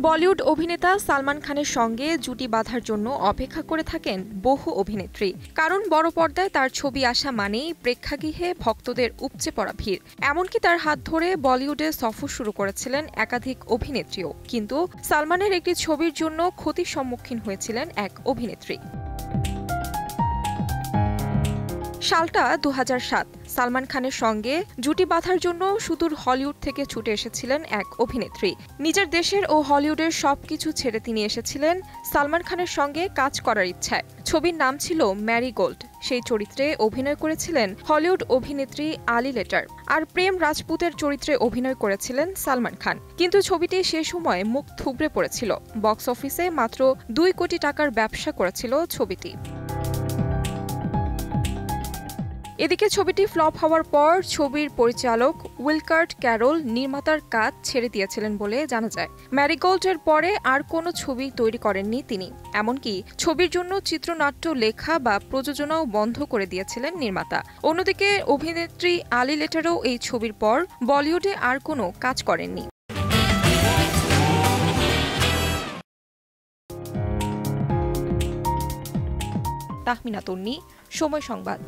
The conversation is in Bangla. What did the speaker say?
বলিউড অভিনেতা সালমান খানের সঙ্গে জুটি বাঁধার জন্য অপেক্ষা করে থাকেন বহু অভিনেত্রী। কারণ বড় পর্দায় তার ছবি আসা মানেই প্রেক্ষাগৃহে ভক্তদের উপচে পড়া ভিড়। এমনকি তার হাত ধরে বলিউডে সফর শুরু করেছিলেন একাধিক অভিনেত্রীও। কিন্তু সালমানের একটি ছবির জন্য ক্ষতির সম্মুখীন হয়েছিলেন এক অভিনেত্রী। সালটা ২০০৭। সালমান খানের সঙ্গে জুটি বাঁধার জন্য সুদূর হলিউড থেকে ছুটে এসেছিলেন এক অভিনেত্রী। নিজের দেশের ও হলিউডের সবকিছু ছেড়ে তিনি এসেছিলেন সালমান খানের সঙ্গে কাজ করার ইচ্ছায়। ছবির নাম ছিল ম্যারিগোল্ড। সেই চরিত্রে অভিনয় করেছিলেন হলিউড অভিনেত্রী আলি লেটার। আর প্রেম রাজপুতের চরিত্রে অভিনয় করেছিলেন সালমান খান। কিন্তু ছবিটি সে সময় মুখ থুবড়ে পড়েছিল। বক্স অফিসে মাত্র ২ কোটি টাকার ব্যবসা করেছিল ছবিটি। এদিকে ছবিটি ফ্লপ হওয়ার পর ছবির পরিচালক উইলকার্ট ক্যারল নির্মাতার কাজ ছেড়ে দিয়েছিলেন বলে জানা যায়। ম্যারিগোল্ডের পরে আর কোনো ছবি তৈরি করেননি তিনি। এমনকি ছবির জন্য চিত্রনাট্য লেখা বা প্রযোজনাও বন্ধ করে দিয়েছিলেন নির্মাতা। অন্যদিকে অভিনেত্রী আলি লেটারও এই ছবির পর বলিউডে আর কোনো কাজ করেননি। তাহমিনা তন্নি, সময় সংবাদ।